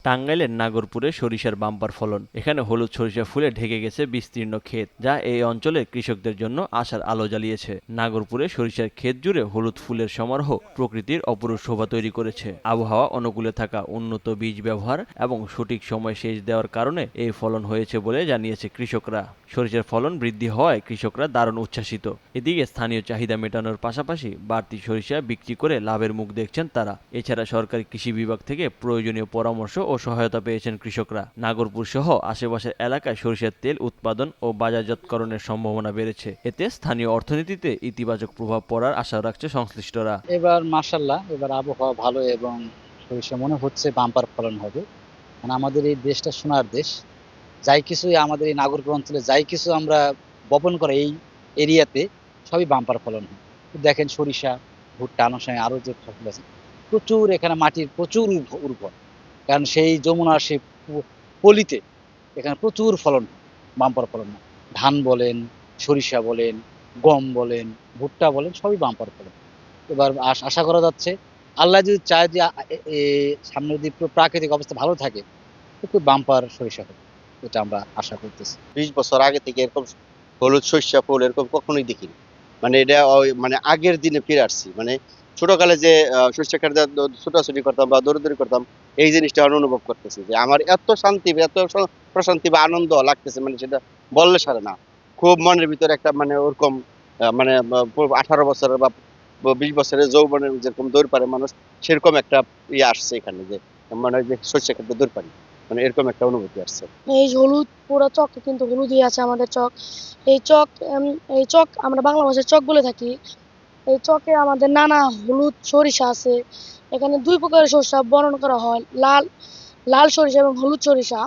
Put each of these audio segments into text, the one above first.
টাঙ্গাইলের নাগরপুরে সরিষার বাম্পার ফলন। এখানে হলুদ সরিষা ফুলে ঢেকে গেছে বিস্তীর্ণ ক্ষেত, যা এই অঞ্চলের কৃষকদের জন্য আশার আলো জ্বালিয়েছে। নাগরপুরে সরিষার ক্ষেত জুড়ে হলুদ ফুলের সমারোহ প্রকৃতির অপরূপ শোভা তৈরি করেছে। আবহাওয়া অনুকূলে থাকা, উন্নত বীজ ব্যবহার এবং সঠিক সময় সেচ দেওয়ার কারণে এই ফলন হয়েছে বলে জানিয়েছে কৃষকরা। সরিষার ফলন বৃদ্ধি হওয়ায় কৃষকরা দারুণ উচ্ছ্বাসিত। এদিকে স্থানীয় চাহিদা মেটানোর পাশাপাশি বাড়তি সরিষা বিক্রি করে লাভের মুখ দেখছেন তারা। এছাড়া সরকারি কৃষি বিভাগ থেকে প্রয়োজনীয় পরামর্শ ও সহায়তা পেয়েছেন কৃষকরা। নাগরপুর সহ আশেপাশের এলাকায় সরিষার তেল উৎপাদন ও বাজারজাতকরণের সম্ভাবনা বেড়েছে। এতে স্থানীয় অর্থনীতিতে ইতিবাচক প্রভাব পড়ার আশা রাখছে সংশ্লিষ্টরা। এবার মাশাআল্লাহ, এবার আবহাওয়া ভালো এবং সরিষা মনে হচ্ছে বাম্পার ফলন হবে। মানে আমাদের এই দেশটা সোনার দেশ। যাই কিছুই আমাদের এই নাগরপুর অঞ্চলে যাই কিছু আমরা বপন করে এই এরিয়াতে সবই বাম্পার ফলন হয়। দেখেন সরিষা, ভুট্টা, আনুষঙ্গিক আরো যে ফসল আছে, প্রচুর এখানে মাটির প্রচুর উর্বর। কারণ সেই যমুনার সেই পলিতে এখানে প্রচুর ফলন হয়, বাম্পার ফলন হয়। ধান বলেন, সরিষা বলেন, গম বলেন, ভুট্টা বলেন, সবই বাম্পার ফলন। এবার আশা করা যাচ্ছে আল্লাহ যদি চায় যে সামনে যদি প্রাকৃতিক অবস্থা ভালো থাকে, তো খুব বাম্পার সরিষা হবে, এটা আমরা আশা করতেছি। 20 বছর আগে থেকে এরকম হলুদ সর্ষা ফুল এরকম কখনোই দেখিনি। মানে এটা মানে আগের দিনে ফিরে আসছি। মানে ছোটকালে যে সরিষা ক্ষেতে ছোটাছুটি করতাম বা দৌড়াদৌড়ি করতাম, এই জিনিসটা আমি অনুভব করতেছি যে আমার এত শান্তি, এত প্রশান্তি বা আনন্দ লাগতেছে, মানে সেটা বললে সারে না। খুব মনের ভিতরে একটা মানে ওরকম মানে 18 বছরের বা 20 বছরের যৌবনের যেরকম দৌড় পারে মানুষ, সেরকম একটা আসছে এখানে, যে মানে যে সরিষা ক্ষেতে দৌড় পারি। মানে এরকম একটা অনুভূতি আসছে। এই হলুদ পুরো চক কিন্তু হলুদই আছে আমাদের চক। এই চক এই চক আমরা বাংলা ভাষায় চক বলে থাকি। এই চকে আমাদের নানা হলুদ সরিষা আছে। এখানে ২ প্রকারের সরিষা বরণ করা হয়। লাল সরিষা এবং হলুদ সরিষা।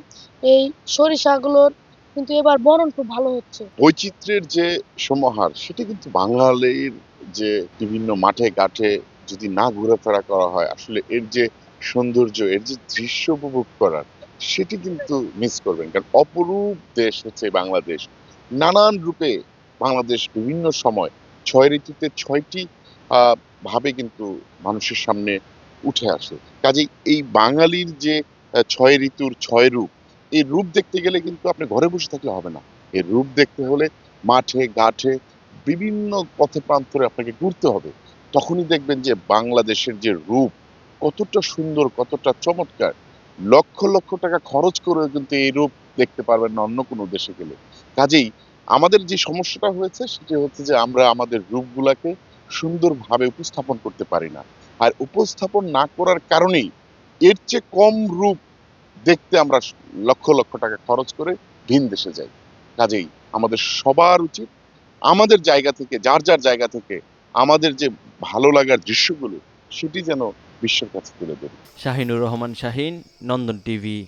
এই সরিষাগুলোর কিন্তু এবার বরণ খুব ভালো হচ্ছে। বৈচিত্র্যের যে সমাহার, সেটা কিন্তু বাঙালির যে বিভিন্ন মাঠে ঘাটে যদি না ঘোরাফেরা করা হয়, আসলে এর যে সৌন্দর্য, এর যে দৃশ্য উপভোগ করার, সেটি কিন্তু মিস করবেন। কারণ অপরূপ দেশ হচ্ছে বাংলাদেশ। নানান রূপে বাংলাদেশ বিভিন্ন সময় ৬ ঋতুতে ৬টি ভাবে কিন্তু মানুষের সামনে উঠে আসে। কাজেই এই বাঙালির যে ৬ ঋতুর ৬ রূপ, এই রূপ দেখতে গেলে কিন্তু আপনি ঘরে বসে থাকলে হবে না। এর রূপ দেখতে হলে মাঠে ঘাটে বিভিন্ন পথে প্রান্তরে আপনাকে ঘুরতে হবে। তখনই দেখবেন যে বাংলাদেশের যে রূপ কতটা সুন্দর, কতটা চমৎকার। লক্ষ লক্ষ টাকা খরচ করেও কিন্তু এই রূপ দেখতে পারবেন না অন্য কোনো দেশে গেলে। কাজেই আমাদের যে সমস্যাটা হয়েছে সেটি হচ্ছে যে আমরা আমাদের রূপগুলাকে সুন্দরভাবে উপস্থাপন করতে পারি না। আর উপস্থাপন না করার কারণেই এর চেয়ে কম রূপ দেখতে আমরা লক্ষ লক্ষ টাকা খরচ করে ভিন দেশে যাই। কাজেই আমাদের সবার উচিত আমাদের জায়গা থেকে, যার যার জায়গা থেকে আমাদের যে ভালো লাগার দৃশ্যগুলো, সেটি যেন বিশ্বের কাছে তুলে ধরি। শাহিনুর রহমান শাহিন, নন্দন টিভি।